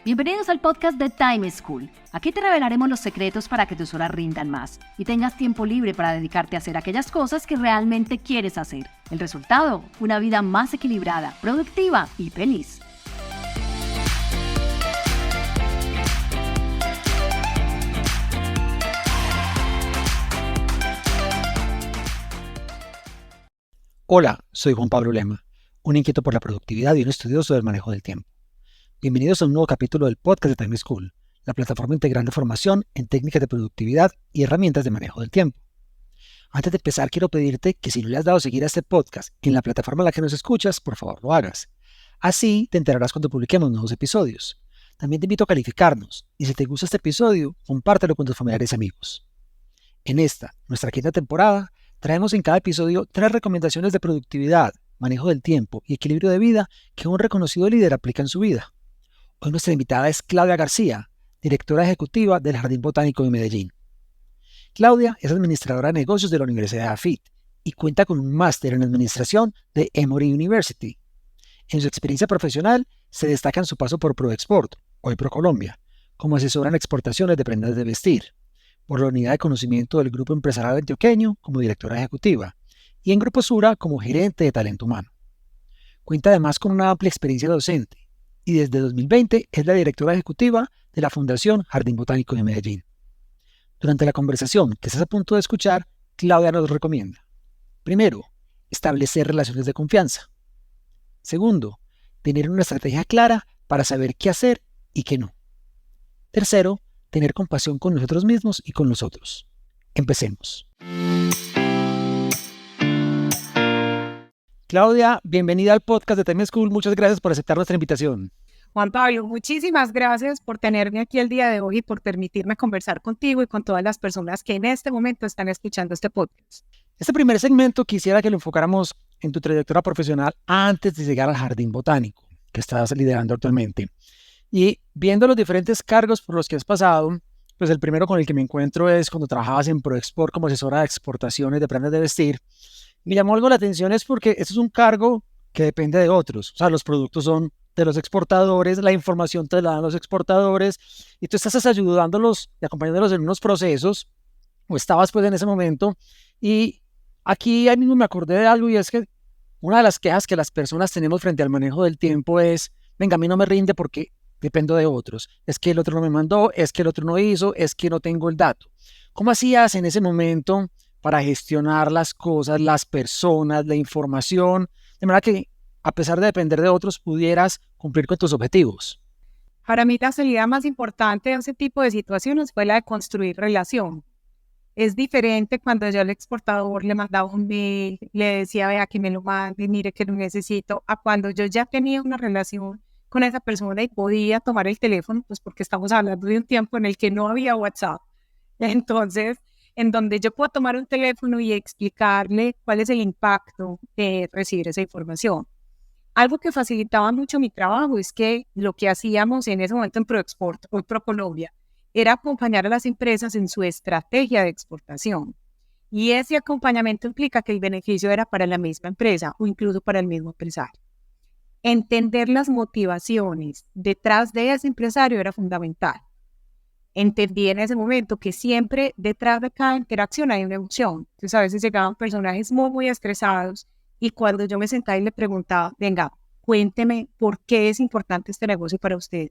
Bienvenidos al podcast de Time School. Aquí te revelaremos los secretos para que tus horas rindan más y tengas tiempo libre para dedicarte a hacer aquellas cosas que realmente quieres hacer. El resultado, una vida más equilibrada, productiva y feliz. Hola, soy Juan Pablo Lema, un inquieto por la productividad y un estudioso del manejo del tiempo. Bienvenidos a un nuevo capítulo del podcast de Time School, la plataforma integral de formación en técnicas de productividad y herramientas de manejo del tiempo. Antes de empezar, quiero pedirte que si no le has dado a seguir a este podcast en la plataforma en la que nos escuchas, por favor lo hagas. Así te enterarás cuando publiquemos nuevos episodios. También te invito a calificarnos y si te gusta este episodio, compártelo con tus familiares y amigos. En esta, nuestra quinta temporada, traemos en cada episodio 3 recomendaciones de productividad, manejo del tiempo y equilibrio de vida que un reconocido líder aplica en su vida. Hoy nuestra invitada es Claudia García, directora ejecutiva del Jardín Botánico de Medellín. Claudia es administradora de negocios de la Universidad de AFIT y cuenta con un máster en administración de Emory University. En su experiencia profesional se destaca en su paso por ProExport, hoy ProColombia, como asesora en exportaciones de prendas de vestir, por la unidad de conocimiento del Grupo Empresarial Antioqueño como directora ejecutiva y en Grupo Sura como gerente de talento humano. Cuenta además con una amplia experiencia docente y desde 2020 es la directora ejecutiva de la Fundación Jardín Botánico de Medellín. Durante la conversación que estás a punto de escuchar, Claudia nos recomienda: primero, establecer relaciones de confianza. Segundo, tener una estrategia clara para saber qué hacer y qué no. Tercero, tener compasión con nosotros mismos y con los otros. Empecemos. Claudia, bienvenida al podcast de Time School. Muchas gracias por aceptar nuestra invitación. Juan Pablo, muchísimas gracias por tenerme aquí el día de hoy y por permitirme conversar contigo y con todas las personas que en este momento están escuchando este podcast. Este primer segmento quisiera que lo enfocáramos en tu trayectoria profesional antes de llegar al Jardín Botánico, que estás liderando actualmente. Y viendo los diferentes cargos por los que has pasado, pues el primero con el que me encuentro es cuando trabajabas en ProExport como asesora de exportaciones de prendas de vestir. Me llamó algo la atención es porque este es un cargo que depende de otros. O sea, los productos son de los exportadores, la información te la dan los exportadores y tú estás ayudándolos y acompañándolos en unos procesos, o estabas pues en ese momento. Y aquí ahí mismo me acordé de algo y es que una de las quejas que las personas tenemos frente al manejo del tiempo es: venga, a mí no me rinde porque dependo de otros. Es que el otro no me mandó, es que el otro no hizo, es que no tengo el dato. ¿Cómo hacías en ese momento para gestionar las cosas, las personas, la información, de manera que a pesar de depender de otros pudieras cumplir con tus objetivos? Para mí la salida más importante de ese tipo de situaciones fue la de construir relación. Es diferente cuando yo al exportador le mandaba un mail, le decía, vea que me lo mande, mire que lo necesito, a cuando yo ya tenía una relación con esa persona y podía tomar el teléfono, pues porque estamos hablando de un tiempo en el que no había WhatsApp. Entonces, en donde yo puedo tomar un teléfono y explicarle cuál es el impacto de recibir esa información. Algo que facilitaba mucho mi trabajo es que lo que hacíamos en ese momento en ProExport, hoy ProColombia, era acompañar a las empresas en su estrategia de exportación. Y ese acompañamiento implica que el beneficio era para la misma empresa o incluso para el mismo empresario. Entender las motivaciones detrás de ese empresario era fundamental. Entendí en ese momento que siempre detrás de cada interacción hay una emoción. Entonces a veces llegaban personajes muy estresados y cuando yo me sentaba y le preguntaba, venga, cuénteme por qué es importante este negocio para usted,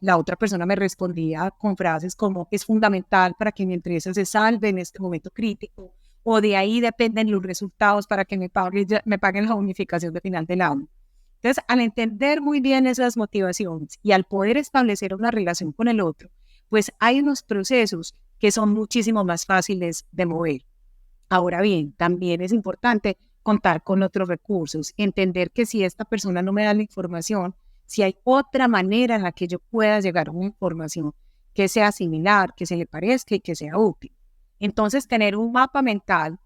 la otra persona me respondía con frases como: es fundamental para que mi empresa se salve en este momento crítico, o de ahí dependen los resultados para que me paguen la bonificación de final del año. Entonces, al entender muy bien esas motivaciones y al poder establecer una relación con el otro, pues hay unos procesos que son muchísimo más fáciles de mover. Ahora bien, también es importante contar con otros recursos, entender que si esta persona no me da la información, si hay otra manera en la que yo pueda llegar a una información que sea similar, que se le parezca y que sea útil. Entonces, tener un mapa mental,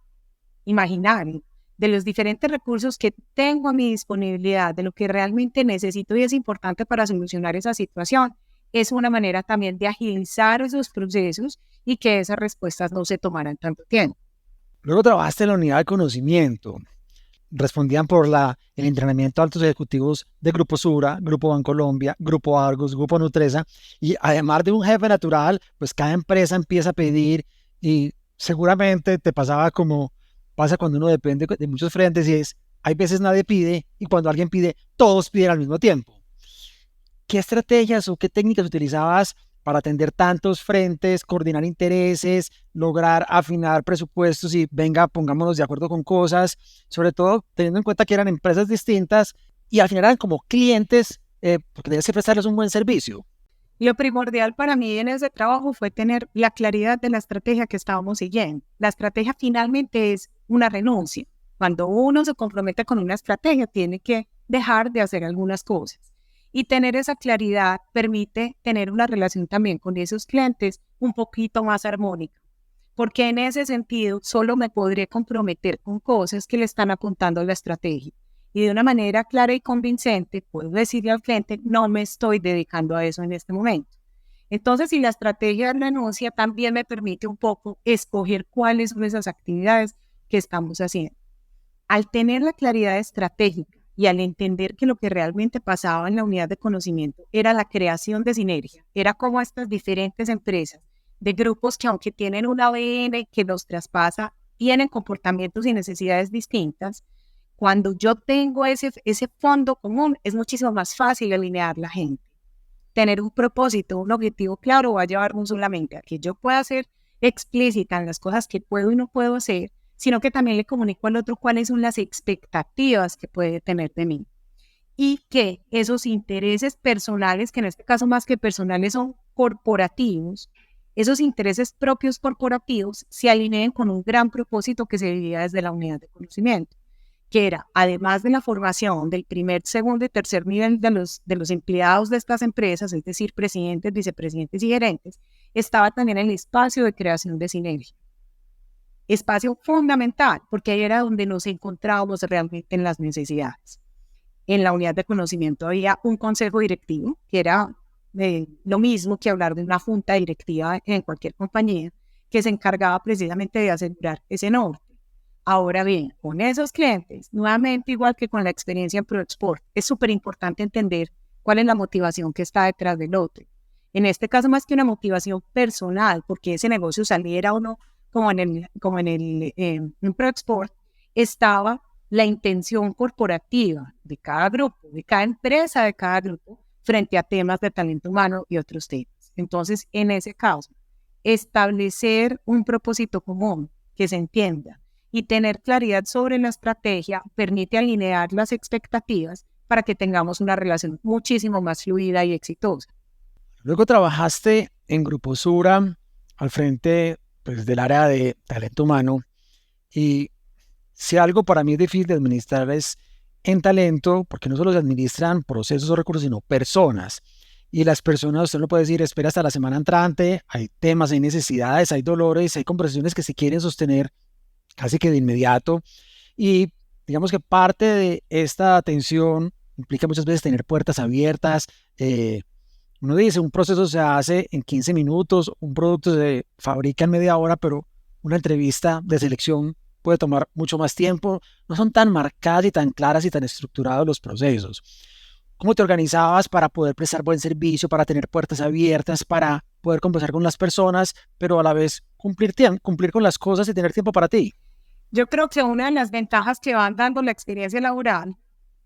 imaginario, de los diferentes recursos que tengo a mi disponibilidad, de lo que realmente necesito y es importante para solucionar esa situación, es una manera también de agilizar esos procesos y que esas respuestas no se tomaran tanto tiempo. Luego trabajaste en la unidad de conocimiento. respondían por el entrenamiento de altos ejecutivos de Grupo Sura, Grupo Bancolombia, Grupo Argos, Grupo Nutresa, y además de un jefe natural, pues cada empresa empieza a pedir y seguramente te pasaba como pasa cuando uno depende de muchos frentes y hay veces nadie pide y cuando alguien pide, todos piden al mismo tiempo. ¿Qué estrategias o qué técnicas utilizabas para atender tantos frentes, coordinar intereses, lograr afinar presupuestos y venga, pongámonos de acuerdo con cosas, sobre todo teniendo en cuenta que eran empresas distintas y al final eran como clientes, porque debes que prestarles un buen servicio? Lo primordial para mí en ese trabajo fue tener la claridad de la estrategia que estábamos siguiendo. La estrategia finalmente es una renuncia. Cuando uno se compromete con una estrategia, tiene que dejar de hacer algunas cosas. Y tener esa claridad permite tener una relación también con esos clientes un poquito más armónica. Porque en ese sentido, solo me podré comprometer con cosas que le están apuntando a la estrategia. Y de una manera clara y convincente, puedo decirle al cliente, no me estoy dedicando a eso en este momento. Entonces, si la estrategia de renuncia también me permite un poco escoger cuáles son esas actividades que estamos haciendo. Al tener la claridad estratégica y al entender que lo que realmente pasaba en la unidad de conocimiento era la creación de sinergia, era como estas diferentes empresas de grupos que aunque tienen un ADN que los traspasa, tienen comportamientos y necesidades distintas. Cuando yo tengo ese fondo común, es muchísimo más fácil alinear la gente. Tener un propósito, un objetivo claro va a llevarnos solamente a que yo pueda ser explícita en las cosas que puedo y no puedo hacer, sino que también le comunico al otro cuáles son las expectativas que puede tener de mí. Y que esos intereses personales, que en este caso más que personales son corporativos, esos intereses propios corporativos se alineen con un gran propósito que se vivía desde la unidad de conocimiento, que era, además de la formación del primer, segundo y tercer nivel de los empleados de estas empresas, es decir, presidentes, vicepresidentes y gerentes, estaba también el espacio de creación de sinergia. Espacio fundamental, porque ahí era donde nos encontrábamos realmente en las necesidades. En la unidad de conocimiento había un consejo directivo, que era lo mismo que hablar de una junta directiva en cualquier compañía, que se encargaba precisamente de asegurar ese norte. Ahora bien, con esos clientes, nuevamente igual que con la experiencia en ProExport, es súper importante entender cuál es la motivación que está detrás del otro. En este caso, más que una motivación personal, porque ese negocio saliera o no, como en ProExport, estaba la intención corporativa de cada grupo, de cada empresa, de cada grupo, frente a temas de talento humano y otros temas. Entonces, en ese caso, establecer un propósito común que se entienda y tener claridad sobre la estrategia permite alinear las expectativas para que tengamos una relación muchísimo más fluida y exitosa. Luego trabajaste en Grupo Sura al frente pues, del área de talento humano y si algo para mí es difícil de administrar es en talento, porque no solo se administran procesos o recursos, sino personas. Y las personas, usted no puede decir, espera hasta la semana entrante, hay temas, hay necesidades, hay dolores, hay conversaciones que se quieren sostener casi que de inmediato. Y digamos que parte de esta atención implica muchas veces tener puertas abiertas. Uno dice, un proceso se hace en 15 minutos, un producto se fabrica en media hora, pero una entrevista de selección puede tomar mucho más tiempo. No son tan marcadas y tan claras y tan estructurados los procesos. ¿Cómo te organizabas para poder prestar buen servicio, para tener puertas abiertas, para poder conversar con las personas, pero a la vez cumplir con las cosas y tener tiempo para ti? Yo creo que una de las ventajas que van dando la experiencia laboral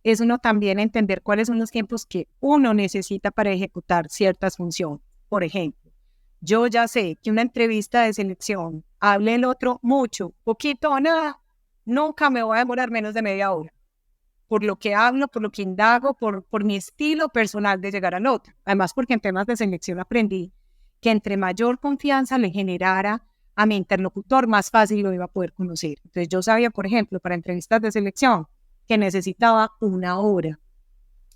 es uno también entender cuáles son los tiempos que uno necesita para ejecutar ciertas funciones. Por ejemplo, yo ya sé que una entrevista de selección, hable el otro mucho, poquito o nada, nunca me voy a demorar menos de media hora. Por lo que hablo, por lo que indago, por mi estilo personal de llegar al otro. Además, porque en temas de selección aprendí que entre mayor confianza le generara a mi interlocutor, más fácil lo iba a poder conocer. Entonces yo sabía, por ejemplo, para entrevistas de selección, que necesitaba 1 hora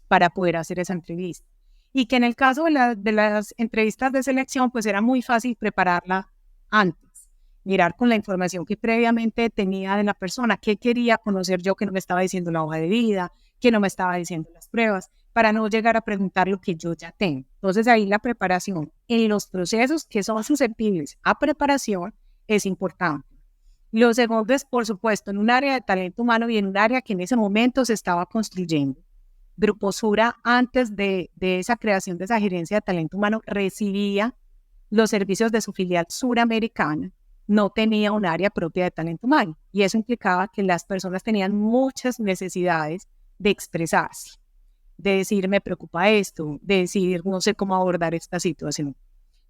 para poder hacer esa entrevista. Y que en el caso de las entrevistas de selección, pues era muy fácil prepararla antes. Mirar con la información que previamente tenía de la persona, qué quería conocer yo que no me estaba diciendo la hoja de vida, que no me estaba diciendo las pruebas, para no llegar a preguntar lo que yo ya tengo. Entonces ahí la preparación en los procesos que son susceptibles a preparación es importante. Lo segundo es, por supuesto, en un área de talento humano y en un área que en ese momento se estaba construyendo. Grupo Sura, antes de esa creación de esa gerencia de talento humano, recibía los servicios de su filial suramericana, no tenía un área propia de talento humano. Y eso implicaba que las personas tenían muchas necesidades de expresarse, de decir, me preocupa esto, de decir, no sé cómo abordar esta situación.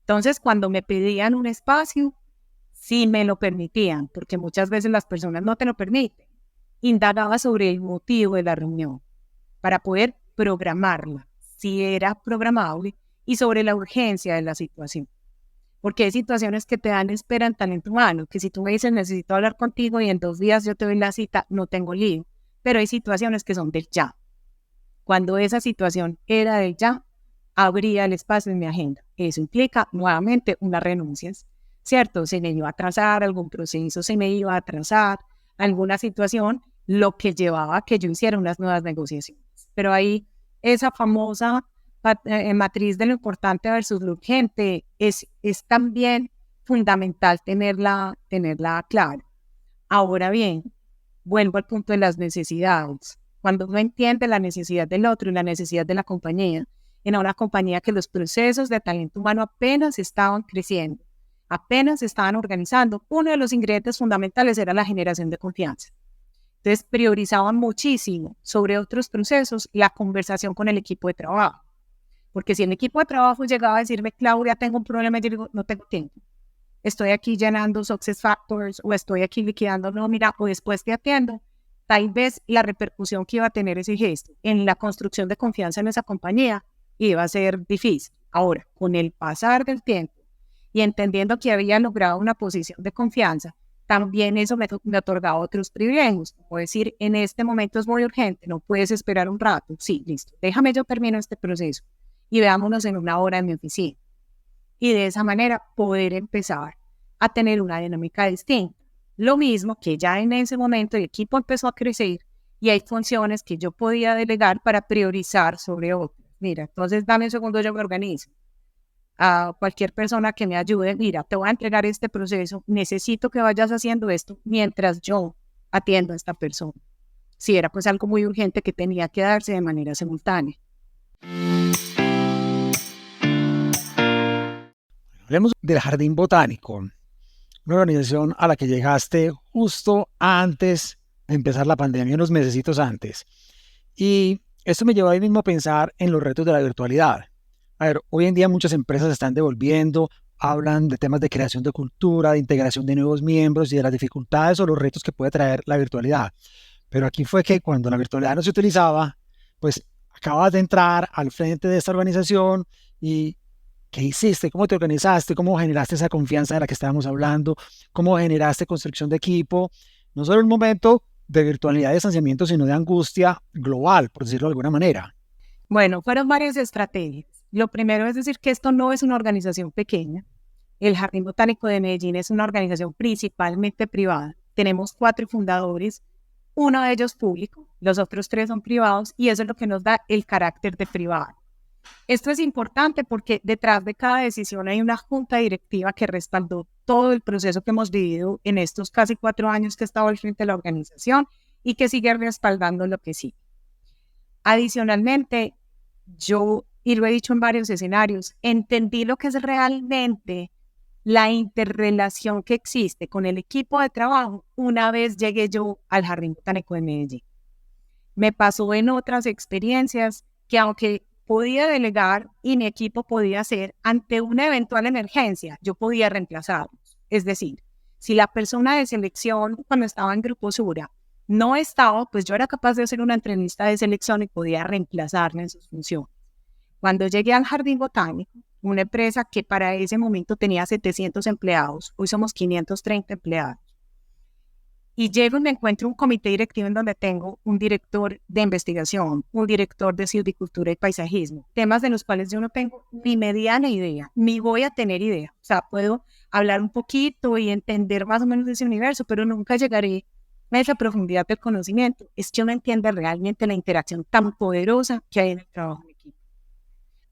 Entonces, cuando me pedían un espacio, sí me lo permitían, porque muchas veces las personas no te lo permiten. Indagaba sobre el motivo de la reunión para poder programarla, si era programable, y sobre la urgencia de la situación. Porque hay situaciones que te dan espera en talento humano, que si tú me dices necesito hablar contigo y en 2 días yo te doy la cita, no tengo lío. Pero hay situaciones que son del ya. Cuando esa situación era del ya, abría el espacio en mi agenda. Eso implica nuevamente unas renuncias, ¿cierto? Se me iba a atrasar algún proceso, se me iba a atrasar alguna situación, lo que llevaba a que yo hiciera unas nuevas negociaciones. Pero ahí esa famosa matriz de lo importante versus lo urgente es también fundamental tenerla clara. Ahora bien, vuelvo al punto de las necesidades. Cuando uno entiende la necesidad del otro y la necesidad de la compañía, en una compañía que los procesos de talento humano apenas estaban creciendo, apenas se estaban organizando, uno de los ingredientes fundamentales era la generación de confianza. Entonces priorizaban muchísimo sobre otros procesos la conversación con el equipo de trabajo. Porque si el equipo de trabajo llegaba a decirme, Claudia, tengo un problema, yo digo, no tengo tiempo. Estoy aquí llenando Success Factors o estoy aquí liquidando nómina o después te atiendo. Tal vez la repercusión que iba a tener ese gesto en la construcción de confianza en esa compañía iba a ser difícil. Ahora, con el pasar del tiempo y entendiendo que había logrado una posición de confianza, también eso me otorgaba otros privilegios. Como decir, en este momento es muy urgente, no puedes esperar un rato. Sí, listo, déjame yo termino este proceso y veámonos en 1 hora en mi oficina. Y de esa manera poder empezar a tener una dinámica distinta. Lo mismo que ya en ese momento el equipo empezó a crecer y hay funciones que yo podía delegar para priorizar sobre otras. Mira, entonces dame un segundo, yo me organizo. A cualquier persona que me ayude, mira, te voy a entregar este proceso, necesito que vayas haciendo esto mientras yo atiendo a esta persona. Si era pues algo muy urgente que tenía que darse de manera simultánea. Hablemos del Jardín Botánico, una organización a la que llegaste justo antes de empezar la pandemia, unos mesecitos antes. Y esto me llevó ahí mismo a pensar en los retos de la virtualidad. A ver, hoy en día muchas empresas se están devolviendo, hablan de temas de creación de cultura, de integración de nuevos miembros y de las dificultades o los retos que puede traer la virtualidad. Pero aquí fue que cuando la virtualidad no se utilizaba, pues acabas de entrar al frente de esta organización y ¿qué hiciste? ¿Cómo te organizaste? ¿Cómo generaste esa confianza de la que estábamos hablando? ¿Cómo generaste construcción de equipo? No solo en un momento de virtualidad y distanciamiento, sino de angustia global, por decirlo de alguna manera. Bueno, fueron varias estrategias. Lo primero es decir que esto no es una organización pequeña. El Jardín Botánico de Medellín es una organización principalmente privada. Tenemos 4 fundadores, uno de ellos público, los otros 3 son privados y eso es lo que nos da el carácter de privado. Esto es importante porque detrás de cada decisión hay una junta directiva que respaldó todo el proceso que hemos vivido en estos casi 4 años que he estado al frente de la organización y que sigue respaldando lo que sí. Adicionalmente, yo, y lo he dicho en varios escenarios, entendí lo que es realmente la interrelación que existe con el equipo de trabajo una vez llegué yo al Jardín Botánico de Medellín. Me pasó en otras experiencias que aunque podía delegar y mi equipo podía hacer, ante una eventual emergencia, yo podía reemplazarlos. Es decir, si la persona de selección cuando estaba en Grupo Sura no estaba, pues yo era capaz de hacer una entrevista de selección y podía reemplazarla en sus funciones. Cuando llegué al Jardín Botánico, una empresa que para ese momento tenía 700 empleados, hoy somos 530 empleados, y llego y me encuentro un comité directivo en donde tengo un director de investigación, un director de silvicultura y paisajismo, temas de los cuales yo no tengo ni mediana idea, ni voy a tener idea. O sea, puedo hablar un poquito y entender más o menos de ese universo, pero nunca llegaré a esa profundidad del conocimiento. Es que uno entiende realmente la interacción tan poderosa que hay en el trabajo en equipo.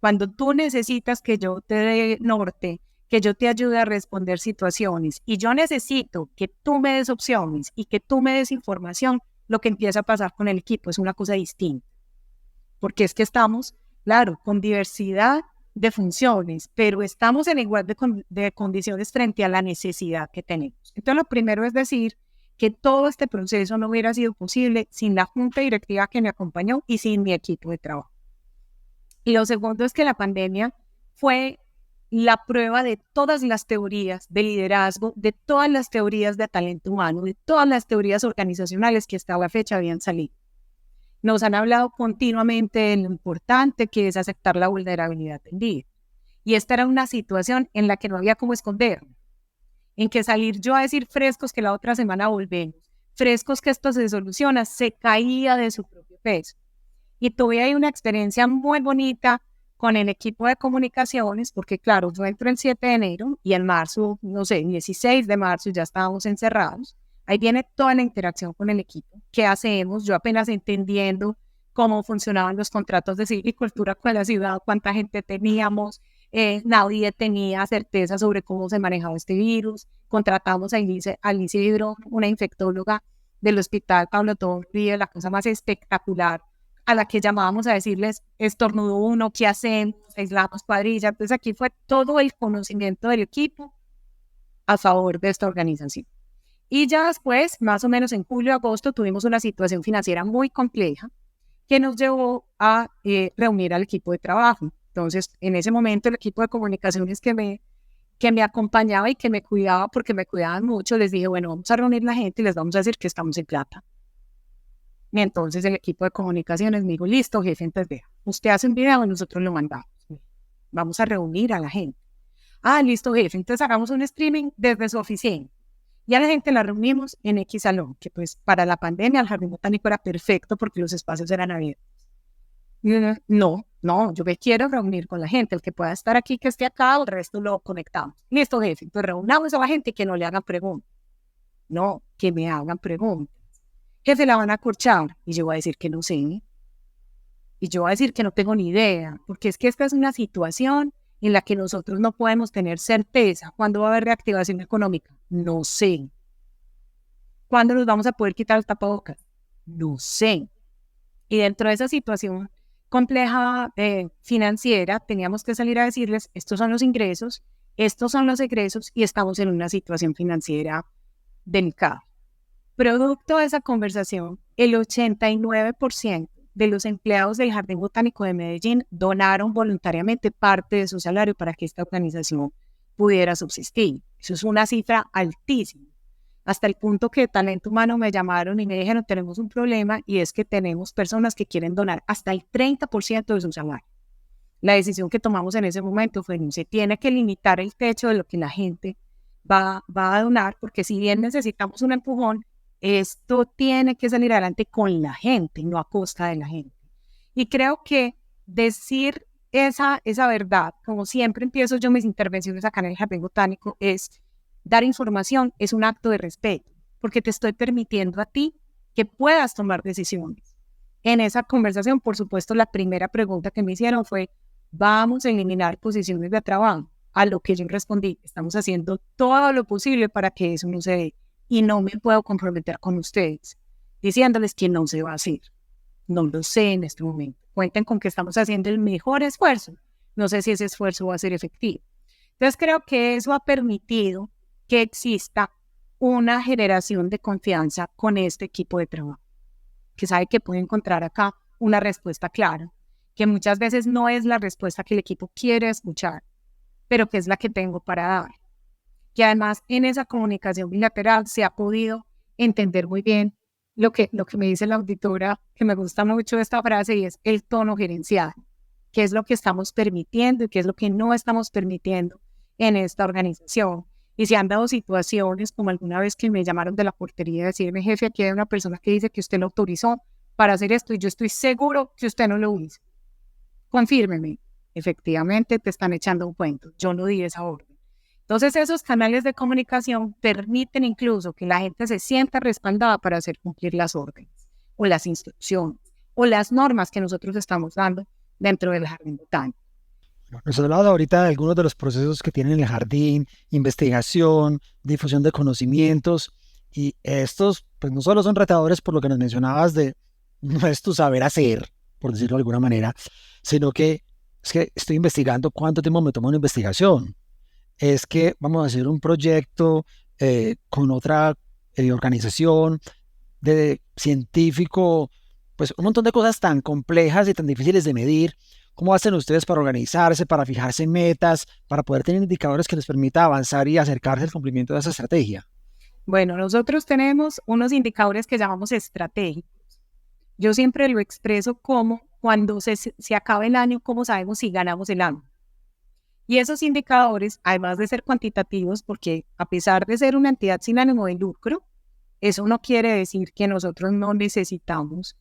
Cuando tú necesitas que yo te dé norte, que yo te ayude a responder situaciones y yo necesito que tú me des opciones y que tú me des información, lo que empieza a pasar con el equipo es una cosa distinta. Porque es que estamos, claro, con diversidad de funciones, pero estamos en igualdad de condiciones frente a la necesidad que tenemos. Entonces, lo primero es decir que todo este proceso no hubiera sido posible sin la junta directiva que me acompañó y sin mi equipo de trabajo. Y lo segundo es que la pandemia fue la prueba de todas las teorías de liderazgo, de todas las teorías de talento humano, de todas las teorías organizacionales que hasta la fecha habían salido. Nos han hablado continuamente de lo importante que es aceptar la vulnerabilidad del líder. Y esta era una situación en la que no había cómo esconderme, en que salir yo a decir frescos que la otra semana volvemos, frescos que esto se soluciona, se caía de su propio peso. Y tuve ahí una experiencia muy bonita con el equipo de comunicaciones, porque claro, yo entro el 7 de enero y en marzo, no sé, 16 de marzo ya estábamos encerrados. Ahí viene toda la interacción con el equipo. ¿Qué hacemos? Yo apenas entendiendo cómo funcionaban los contratos de silvicultura con la ciudad, cuánta gente teníamos, nadie tenía certeza sobre cómo se manejaba este virus. Contratamos a Alicia Hidro, una infectóloga del Hospital Pablo Torre, la cosa más espectacular, a la que llamábamos a decirles, estornudo uno, ¿qué hacemos? Aislamos cuadrilla. Entonces aquí fue todo el conocimiento del equipo a favor de esta organización. Y ya después, más o menos en julio, agosto, tuvimos una situación financiera muy compleja que nos llevó a reunir al equipo de trabajo. Entonces, en ese momento, el equipo de comunicaciones que me acompañaba y que me cuidaba, porque me cuidaban mucho, les dije, bueno, vamos a reunir la gente y les vamos a decir que estamos en plata. Y entonces el equipo de comunicaciones me dijo, listo, jefe, entonces vea, usted hace un video y nosotros lo mandamos. Vamos a reunir a la gente. Ah, listo, jefe, entonces hagamos un streaming desde su oficina. Y a la gente la reunimos en X Salón, que pues para la pandemia el jardín botánico era perfecto porque los espacios eran abiertos. Y no, yo me quiero reunir con la gente, el que pueda estar aquí, que esté acá, el resto lo conectamos. Listo, jefe, pues reunamos a la gente y que no le hagan preguntas. No, que me hagan preguntas. Jefe, la van a acorchar. Y yo voy a decir que no sé. Y yo voy a decir que no tengo ni idea, porque es que esta es una situación en la que nosotros no podemos tener certeza. ¿Cuándo va a haber reactivación económica? No sé. ¿Cuándo nos vamos a poder quitar el tapabocas? No sé. Y dentro de esa situación compleja financiera, teníamos que salir a decirles, estos son los ingresos, estos son los egresos y estamos en una situación financiera delicada. Producto de esa conversación, el 89% de los empleados del Jardín Botánico de Medellín donaron voluntariamente parte de su salario para que esta organización pudiera subsistir. Eso es una cifra altísima. Hasta el punto que Talento Humano me llamaron y me dijeron, tenemos un problema y es que tenemos personas que quieren donar hasta el 30% de su salario. La decisión que tomamos en ese momento fue, no se tiene que limitar el techo de lo que la gente va a donar, porque si bien necesitamos un empujón, esto tiene que salir adelante con la gente, no a costa de la gente. Y creo que decir esa verdad, como siempre empiezo yo mis intervenciones acá en el Jardín Botánico, es dar información, es un acto de respeto, porque te estoy permitiendo a ti que puedas tomar decisiones. En esa conversación, por supuesto, la primera pregunta que me hicieron fue, ¿vamos a eliminar posiciones de trabajo? A lo que yo respondí, estamos haciendo todo lo posible para que eso no se dé. Y no me puedo comprometer con ustedes, diciéndoles que no se va a hacer. No lo sé en este momento. Cuenten con que estamos haciendo el mejor esfuerzo. No sé si ese esfuerzo va a ser efectivo. Entonces creo que eso ha permitido que exista una generación de confianza con este equipo de trabajo, que sabe que puede encontrar acá una respuesta clara, que muchas veces no es la respuesta que el equipo quiere escuchar, pero que es la que tengo para dar. Que además en esa comunicación bilateral se ha podido entender muy bien lo que me dice la auditora, que me gusta mucho esta frase, y es el tono gerencial, qué es lo que estamos permitiendo y qué es lo que no estamos permitiendo en esta organización. Y se han dado situaciones como alguna vez que me llamaron de la portería y decirme, jefe, aquí hay una persona que dice que usted lo autorizó para hacer esto y yo estoy seguro que usted no lo hizo. Confírmeme. Efectivamente te están echando un cuento. Yo no di esa orden. Entonces esos canales de comunicación permiten incluso que la gente se sienta respaldada para hacer cumplir las órdenes o las instrucciones o las normas que nosotros estamos dando dentro del Jardín Botánico. Nos has hablado ahorita de algunos de los procesos que tiene el jardín, investigación, difusión de conocimientos, y estos pues no solo son retadores por lo que nos mencionabas de no es tu saber hacer, por decirlo de alguna manera, sino que es que estoy investigando cuánto tiempo me toma una investigación. Es que vamos a hacer un proyecto con otra organización de científico, pues un montón de cosas tan complejas y tan difíciles de medir. ¿Cómo hacen ustedes para organizarse, para fijarse metas, para poder tener indicadores que les permita avanzar y acercarse al cumplimiento de esa estrategia? Bueno, nosotros tenemos unos indicadores que llamamos estratégicos. Yo siempre lo expreso como cuando se acaba el año, ¿cómo sabemos si ganamos el año? Y esos indicadores, además de ser cuantitativos, porque a pesar de ser una entidad sin ánimo de lucro, eso no quiere decir que nosotros no necesitamos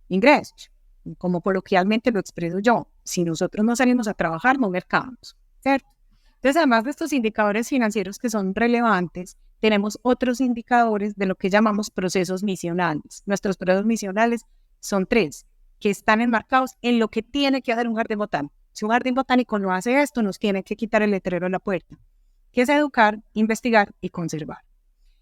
ingresos. Como coloquialmente lo expreso yo, si nosotros no salimos a trabajar, no mercamos, ¿cierto? Entonces, además de estos indicadores financieros que son relevantes, tenemos otros indicadores de lo que llamamos procesos misionales. Nuestros procesos misionales son 3, que están enmarcados en lo que tiene que hacer un jardín botánico. Si un jardín botánico no hace esto, nos tiene que quitar el letrero de la puerta, que es educar, investigar y conservar.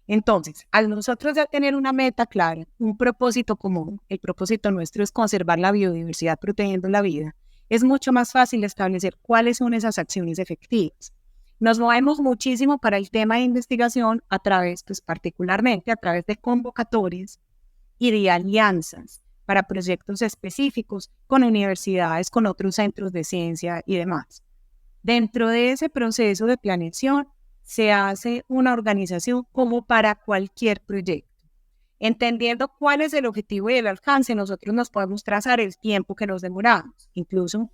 Entonces, al nosotros ya tener una meta clara, un propósito común, el propósito nuestro es conservar la biodiversidad protegiendo la vida, es mucho más fácil establecer cuáles son esas acciones efectivas. Nos movemos muchísimo para el tema de investigación a través, pues particularmente a través de convocatorias y de alianzas para proyectos específicos con universidades, con otros centros de ciencia y demás. Dentro de ese proceso de planeación se hace una organización como para cualquier proyecto. Entendiendo cuál es el objetivo y el alcance, nosotros nos podemos trazar el tiempo que nos demoramos. Incluso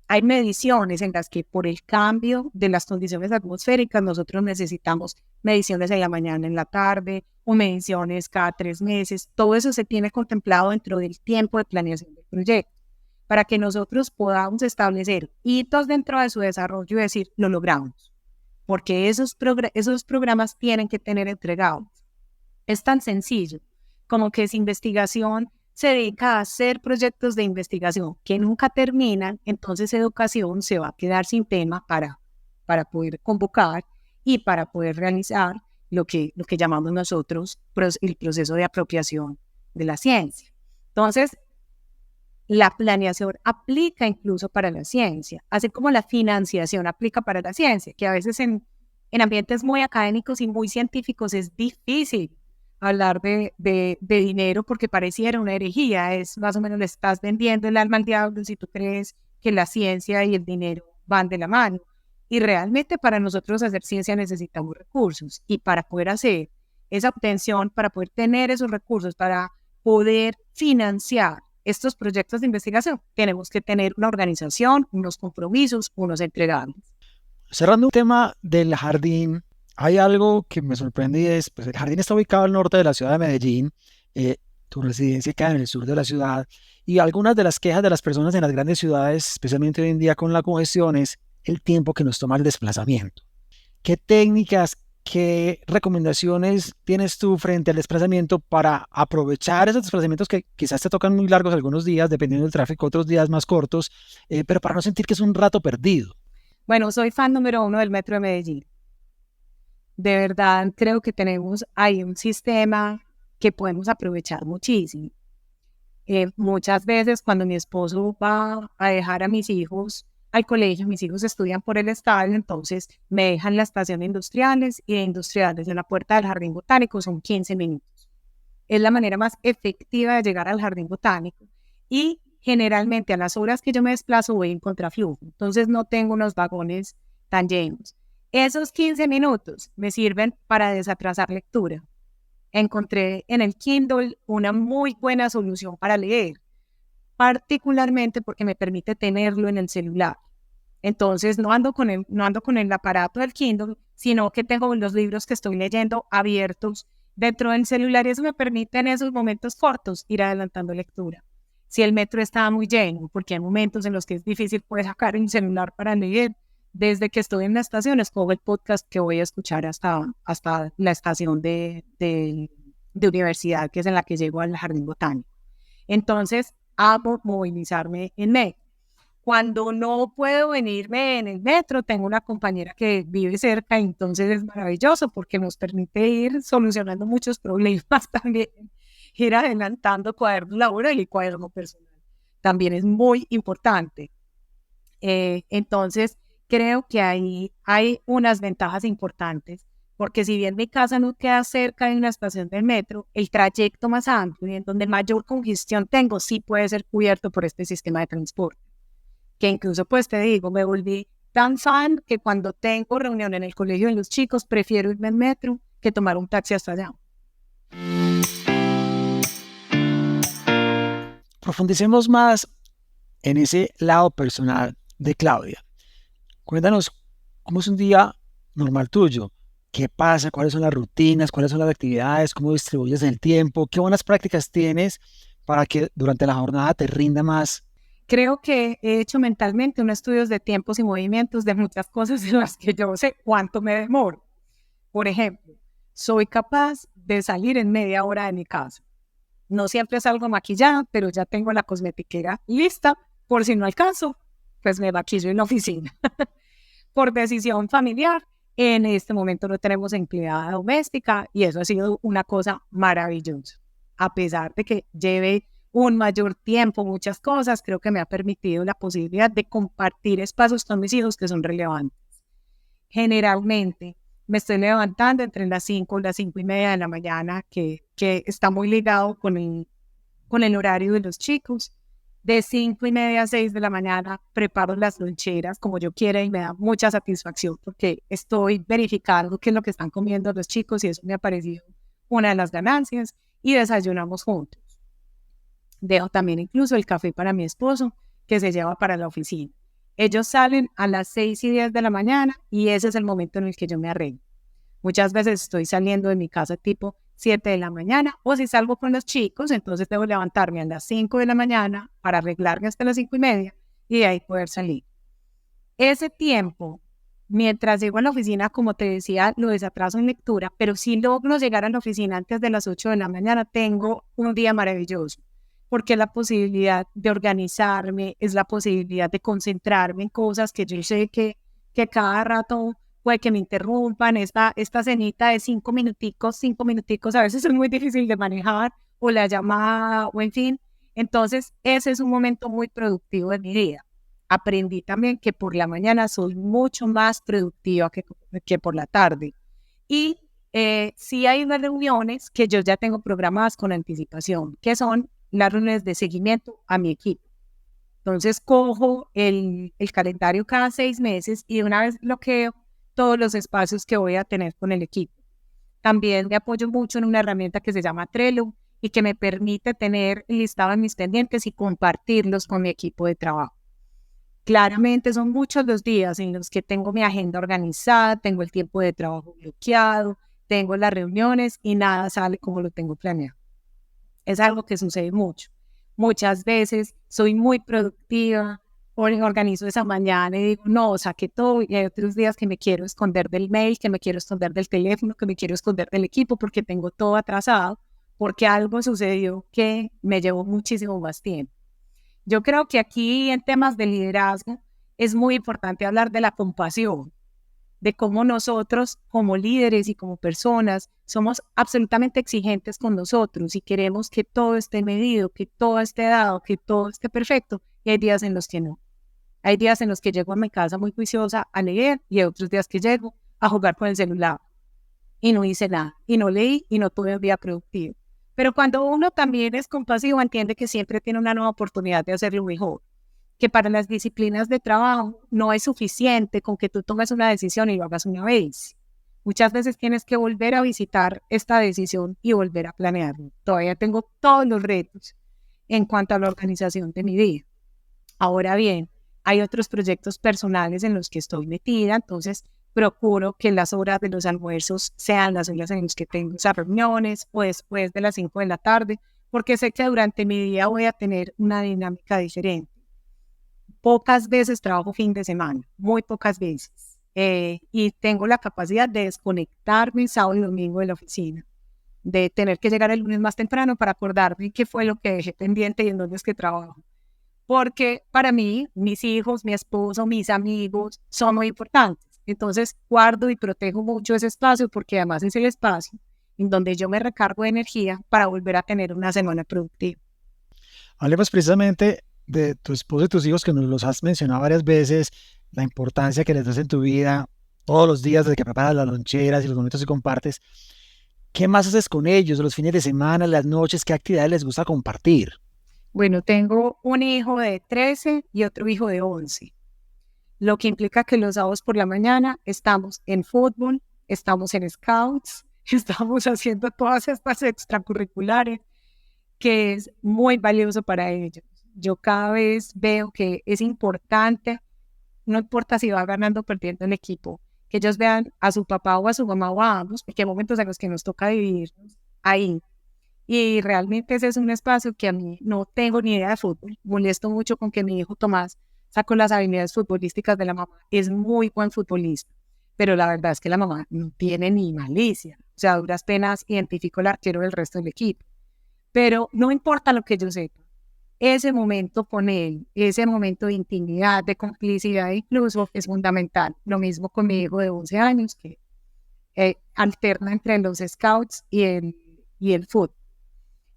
hay mediciones en las que por el cambio de las condiciones atmosféricas nosotros necesitamos mediciones en la mañana, en la tarde, o mediciones cada 3 meses. Todo eso se tiene contemplado dentro del tiempo de planeación del proyecto, para que nosotros podamos establecer hitos dentro de su desarrollo y decir, lo logramos, porque esos programas tienen que tener entregados. Es tan sencillo como que esa investigación se dedica a hacer proyectos de investigación que nunca terminan, entonces educación se va a quedar sin tema para poder convocar y para poder realizar lo que llamamos nosotros el proceso de apropiación de la ciencia. Entonces, la planeación aplica incluso para la ciencia, así como la financiación aplica para la ciencia, que a veces en ambientes muy académicos y muy científicos es difícil hablar de dinero porque pareciera una herejía. Es más o menos le estás vendiendo el alma al diablo si tú crees que la ciencia y el dinero van de la mano. Y realmente para nosotros hacer ciencia necesitamos recursos, y para poder hacer esa obtención, para poder tener esos recursos, para poder financiar estos proyectos de investigación, tenemos que tener una organización, unos compromisos, unos entregables. Cerrando un tema del jardín, hay algo que me sorprende y es, pues el jardín está ubicado al norte de la ciudad de Medellín, tu residencia queda en el sur de la ciudad, y algunas de las quejas de las personas en las grandes ciudades, especialmente hoy en día con la congestión, es el tiempo que nos toma el desplazamiento. ¿Qué técnicas, qué recomendaciones tienes tú frente al desplazamiento para aprovechar esos desplazamientos que quizás te tocan muy largos algunos días, dependiendo del tráfico, otros días más cortos, pero para no sentir que es un rato perdido? Bueno, soy fan número 1 del Metro de Medellín. De verdad, creo que tenemos ahí un sistema que podemos aprovechar muchísimo. Muchas veces cuando mi esposo va a dejar a mis hijos al colegio, mis hijos estudian por el estado, entonces me dejan la estación de Industriales, y de Industriales en la puerta del Jardín Botánico son 15 minutos. Es la manera más efectiva de llegar al Jardín Botánico, y generalmente a las horas que yo me desplazo voy en contraflujo, entonces no tengo unos vagones tan llenos. Esos 15 minutos me sirven para desatrasar lectura. Encontré en el Kindle una muy buena solución para leer, particularmente porque me permite tenerlo en el celular. Entonces no ando con el aparato del Kindle, sino que tengo los libros que estoy leyendo abiertos dentro del celular, y eso me permite en esos momentos cortos ir adelantando lectura. Si el metro está muy lleno, porque hay momentos en los que es difícil poder sacar el celular para leer, desde que estoy en la estación escojo el podcast que voy a escuchar hasta la estación de universidad, que es en la que llego al Jardín Botánico. Entonces, amo movilizarme en metro. Cuando no puedo venirme en el metro, tengo una compañera que vive cerca, entonces es maravilloso porque nos permite ir solucionando muchos problemas también, ir adelantando cuaderno laboral y cuaderno personal. También es muy importante. Entonces, creo que ahí hay unas ventajas importantes, porque si bien mi casa no queda cerca de una estación del metro, el trayecto más amplio y en donde mayor congestión tengo sí puede ser cubierto por este sistema de transporte. Que incluso, pues te digo, me volví tan fan que cuando tengo reunión en el colegio de los chicos, prefiero irme en metro que tomar un taxi hasta allá. Profundicemos más en ese lado personal de Claudia. Cuéntanos cómo es un día normal tuyo. ¿Qué pasa? ¿Cuáles son las rutinas? ¿Cuáles son las actividades? ¿Cómo distribuyes el tiempo? ¿Qué buenas prácticas tienes para que durante la jornada te rinda más? Creo que he hecho mentalmente unos estudios de tiempos y movimientos de muchas cosas en las que yo sé cuánto me demoro. Por ejemplo, soy capaz de salir en media hora de mi casa. No siempre salgo maquillada, pero ya tengo la cosmetiquera lista por si no alcanzo, pues me maquillo en la oficina. Por decisión familiar, en este momento no tenemos empleada doméstica y eso ha sido una cosa maravillosa. A pesar de que lleve un mayor tiempo, muchas cosas, creo que me ha permitido la posibilidad de compartir espacios con mis hijos que son relevantes. Generalmente me estoy levantando entre las 5 y las 5:30 de la mañana, que está muy ligado con el horario de los chicos. De 5:30 a 6 de la mañana preparo las loncheras como yo quiera y me da mucha satisfacción porque estoy verificando qué es lo que están comiendo los chicos y eso me ha parecido una de las ganancias y desayunamos juntos. Dejo también incluso el café para mi esposo que se lleva para la oficina. Ellos salen a las 6:10 de la mañana y ese es el momento en el que yo me arreglo. Muchas veces estoy saliendo de mi casa tipo 7 de la mañana o si salgo con los chicos, entonces debo levantarme a las 5 de la mañana para arreglarme hasta las 5:30 y de ahí poder salir. Ese tiempo, mientras llego a la oficina, como te decía, lo desatraso en lectura, pero si logro llegar a la oficina antes de las 8 de la mañana, tengo un día maravilloso, porque es la posibilidad de organizarme, es la posibilidad de concentrarme en cosas que yo sé que cada rato puede que me interrumpan. Esta cenita de 5 minuticos, a veces es muy difícil de manejar, o la llamada, o en fin. Entonces, ese es un momento muy productivo de mi día. Aprendí también que por la mañana soy mucho más productiva que por la tarde. Y sí hay unas reuniones que yo ya tengo programadas con anticipación, que son las reuniones de seguimiento a mi equipo. Entonces, cojo el calendario cada 6 meses y de una vez bloqueo todos los espacios que voy a tener con el equipo. También me apoyo mucho en una herramienta que se llama Trello y que me permite tener listado en mis pendientes y compartirlos con mi equipo de trabajo. Claramente son muchos los días en los que tengo mi agenda organizada, tengo el tiempo de trabajo bloqueado, tengo las reuniones y nada sale como lo tengo planeado. Es algo que sucede mucho. Muchas veces soy muy productiva, organizo esa mañana y digo, no, saqué todo, y hay otros días que me quiero esconder del mail, que me quiero esconder del teléfono, que me quiero esconder del equipo porque tengo todo atrasado, porque algo sucedió que me llevó muchísimo más tiempo. Yo creo que aquí en temas de liderazgo es muy importante hablar de la compasión, de cómo nosotros como líderes y como personas somos absolutamente exigentes con nosotros y queremos que todo esté medido, que todo esté dado, que todo esté perfecto, y hay días en los que no. Hay días en los que llego a mi casa muy juiciosa a leer y hay otros días que llego a jugar con el celular y no hice nada, y no leí y no tuve un día productivo. Pero cuando uno también es compasivo, entiende que siempre tiene una nueva oportunidad de hacerlo mejor, que para las disciplinas de trabajo no es suficiente con que tú tomes una decisión y lo hagas una vez. Muchas veces tienes que volver a visitar esta decisión y volver a planearlo. Todavía tengo todos los retos en cuanto a la organización de mi día. Ahora bien, hay otros proyectos personales en los que estoy metida, entonces procuro que las horas de los almuerzos sean las horas en las que tengo esas reuniones o después de las 5 de la tarde, porque sé que durante mi día voy a tener una dinámica diferente. Pocas veces trabajo fin de semana, muy pocas veces, y tengo la capacidad de desconectarme sábado y domingo de la oficina, de tener que llegar el lunes más temprano para acordarme qué fue lo que dejé pendiente y en dónde es que trabajo. porque para mí, mis hijos, mi esposo, mis amigos son muy importantes. Entonces, guardo y protejo mucho ese espacio porque además es el espacio en donde yo me recargo de energía para volver a tener una semana productiva. Hablemos precisamente de tu esposo y tus hijos, que nos los has mencionado varias veces, la importancia que les das en tu vida, todos los días desde que preparas las loncheras y los momentos que compartes. ¿Qué más haces con ellos los fines de semana, las noches? ¿Qué actividades les gusta compartir? Bueno, tengo un hijo de 13 y otro hijo de 11, lo que implica que los sábados por la mañana estamos en fútbol, estamos en scouts, estamos haciendo todas estas extracurriculares, que es muy valioso para ellos. Yo cada vez veo que es importante, no importa si va ganando o perdiendo el equipo, que ellos vean a su papá o a su mamá o a ambos, porque hay momentos en los que nos toca dividirnos ahí. Y realmente ese es un espacio que a mí no tengo ni idea de fútbol. Molesto mucho con que mi hijo Tomás sacó las habilidades futbolísticas de la mamá. Es muy buen futbolista, pero la verdad es que la mamá no tiene ni malicia. O sea, a duras penas identifico el arquero del resto del equipo. Pero no importa lo que yo sepa, ese momento con él, ese momento de intimidad, de complicidad incluso, es fundamental. Lo mismo con mi hijo de 11 años, que alterna entre los scouts y el fútbol.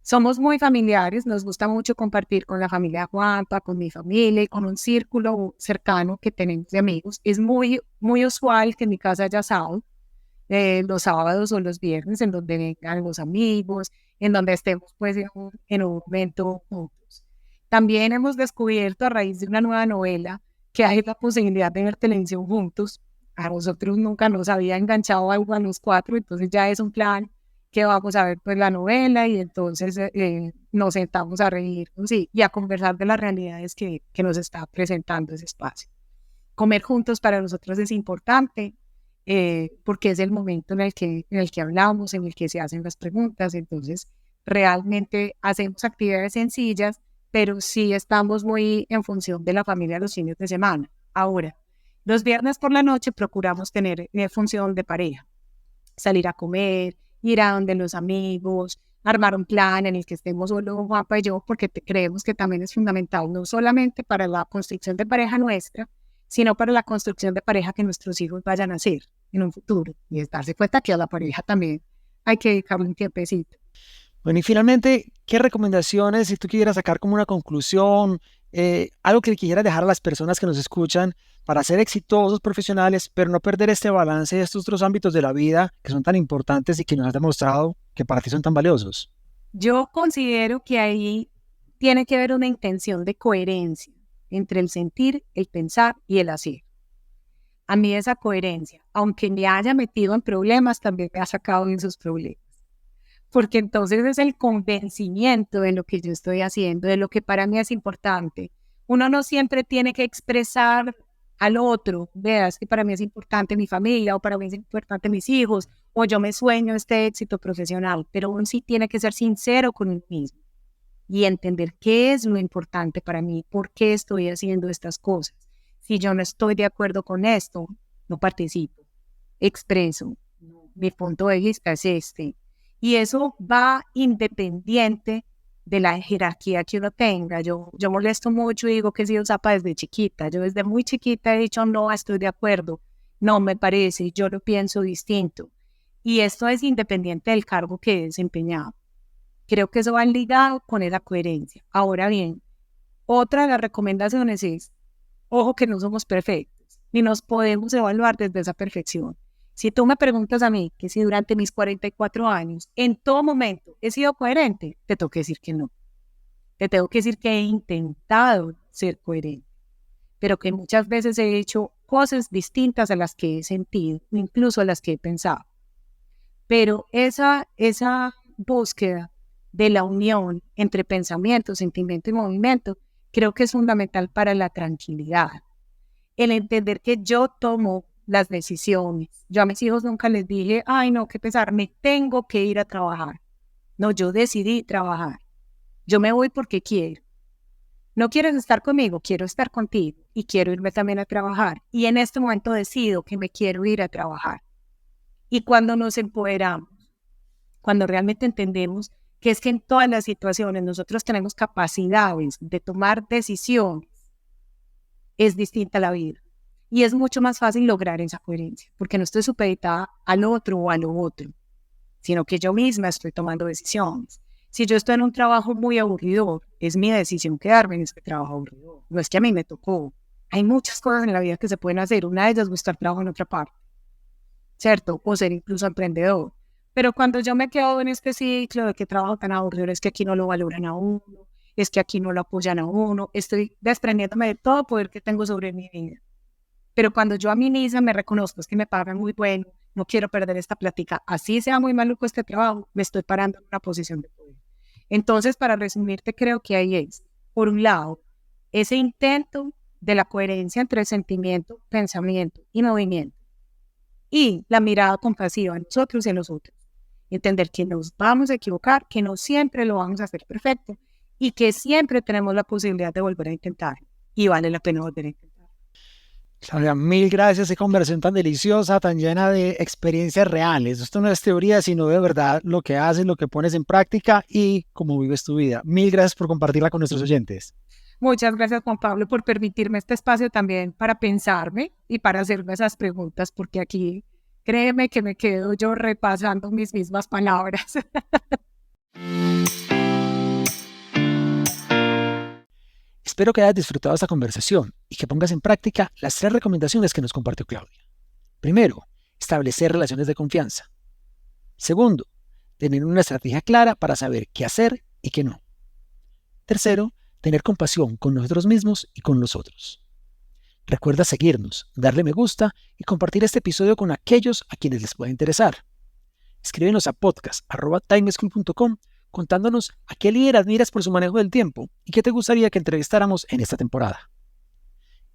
Somos muy familiares, nos gusta mucho compartir con la familia Juanpa, con mi familia y con un círculo cercano que tenemos de amigos. Es muy, muy usual que en mi casa haya asado, los sábados o los viernes, en donde vengan los amigos, en donde estemos pues en un momento juntos. También hemos descubierto a raíz de una nueva novela que hay la posibilidad de ver televisión juntos. A nosotros nunca nos había enganchado algo a los cuatro, entonces ya es un plan que vamos a ver pues la novela y entonces nos sentamos a reírnos y a conversar de las realidades que nos está presentando ese espacio. Comer juntos para nosotros es importante porque es el momento en el que hablamos, en el que se hacen las preguntas, entonces realmente hacemos actividades sencillas, pero sí estamos muy en función de la familia los fines de semana. Ahora, los viernes por la noche procuramos tener función de pareja, salir a comer, ir a donde los amigos, armar un plan en el que estemos solo Juanpa y yo, porque creemos que también es fundamental, no solamente para la construcción de pareja nuestra, sino para la construcción de pareja que nuestros hijos vayan a hacer en un futuro. Y es darse cuenta que a la pareja también hay que dedicarle un tiempecito. Bueno, y finalmente, ¿qué recomendaciones, si tú quisieras sacar como una conclusión, algo que le quisieras dejar a las personas que nos escuchan para ser exitosos profesionales, pero no perder este balance de estos otros ámbitos de la vida que son tan importantes y que nos has demostrado que para ti son tan valiosos? Yo considero que ahí tiene que haber una intención de coherencia entre el sentir, el pensar y el hacer. A mí esa coherencia, aunque me haya metido en problemas, también me ha sacado de esos problemas. Porque entonces es el convencimiento de lo que yo estoy haciendo, de lo que para mí es importante. Uno no siempre tiene que expresar al otro, veas que para mí es importante mi familia o para mí es importante mis hijos o yo me sueño este éxito profesional, pero uno sí tiene que ser sincero con uno mismo y entender qué es lo importante para mí, por qué estoy haciendo estas cosas. Si yo no estoy de acuerdo con esto, no participo, expreso, mi punto de vista es este. Y eso va independiente de la jerarquía que uno tenga. Yo molesto mucho y digo que he sido zapa desde chiquita. Yo desde muy chiquita he dicho, no, estoy de acuerdo, no me parece, yo lo pienso distinto. Y esto es independiente del cargo que he desempeñado. Creo que eso va ligado con esa coherencia. Ahora bien, otra de las recomendaciones es, ojo que no somos perfectos, ni nos podemos evaluar desde esa perfección. Si tú me preguntas a mí que si durante mis 44 años, en todo momento, he sido coherente, te tengo que decir que no. Te tengo que decir que he intentado ser coherente, pero que muchas veces he hecho cosas distintas a las que he sentido, incluso a las que he pensado. Pero esa búsqueda de la unión entre pensamiento, sentimiento y movimiento, creo que es fundamental para la tranquilidad. El entender que yo tomo las decisiones. Yo a mis hijos nunca les dije, ay no, qué pesar, me tengo que ir a trabajar. No, yo decidí trabajar. Yo me voy porque quiero. No quieres estar conmigo, quiero estar contigo y quiero irme también a trabajar. Y en este momento decido que me quiero ir a trabajar. Y cuando nos empoderamos, cuando realmente entendemos que es que en todas las situaciones nosotros tenemos capacidades de tomar decisiones, es distinta la vida. Y es mucho más fácil lograr esa coherencia, porque no estoy supeditada al otro o a lo otro, sino que yo misma estoy tomando decisiones. Si yo estoy en un trabajo muy aburrido, es mi decisión quedarme en este trabajo aburrido. No es que a mí me tocó. Hay muchas cosas en la vida que se pueden hacer. Una de ellas es buscar trabajo en otra parte, ¿cierto? O ser incluso emprendedor. Pero cuando yo me quedo en este ciclo de que trabajo tan aburrido, es que aquí no lo valoran a uno, es que aquí no lo apoyan a uno, estoy desprendiéndome de todo poder que tengo sobre mi vida. Pero cuando yo a mí misma me reconozco, es que me pagan muy bueno, no quiero perder esta plática, así sea muy maluco este trabajo, me estoy parando en una posición de poder. Entonces, para resumirte, creo que ahí es, por un lado, ese intento de la coherencia entre sentimiento, pensamiento y movimiento, y la mirada compasiva en nosotros y en los otros. Entender que nos vamos a equivocar, que no siempre lo vamos a hacer perfecto y que siempre tenemos la posibilidad de volver a intentar y vale la pena volver a intentar. Claudia, mil gracias. Qué conversación tan deliciosa, tan llena de experiencias reales. Esto no es teoría, sino de verdad lo que haces, lo que pones en práctica y cómo vives tu vida. Mil gracias por compartirla con nuestros oyentes. Muchas gracias, Juan Pablo, por permitirme este espacio también para pensarme y para hacerme esas preguntas, porque aquí, créeme que me quedo yo repasando mis mismas palabras. Espero que hayas disfrutado esta conversación y que pongas en práctica las 3 recomendaciones que nos compartió Claudia. Primero, establecer relaciones de confianza. Segundo, tener una estrategia clara para saber qué hacer y qué no. Tercero, tener compasión con nosotros mismos y con los otros. Recuerda seguirnos, darle me gusta y compartir este episodio con aquellos a quienes les pueda interesar. Escríbenos a podcast@timeschool.com contándonos a qué líder admiras por su manejo del tiempo y qué te gustaría que entrevistáramos en esta temporada.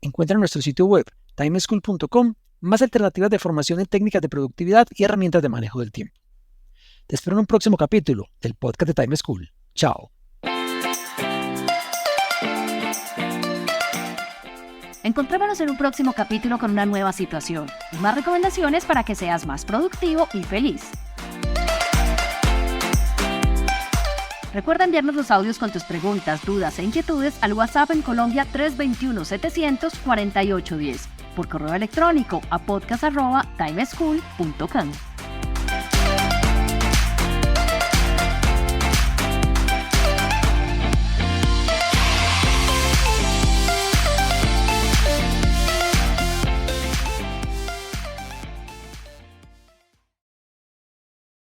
Encuentra en nuestro sitio web timeschool.com más alternativas de formación en técnicas de productividad y herramientas de manejo del tiempo. Te espero en un próximo capítulo del podcast de Time School. Chao. Encontrémonos en un próximo capítulo con una nueva situación y más recomendaciones para que seas más productivo y feliz. Recuerda enviarnos los audios con tus preguntas, dudas e inquietudes al WhatsApp en Colombia 321-700-4810, por correo electrónico a podcast@timeschool.com.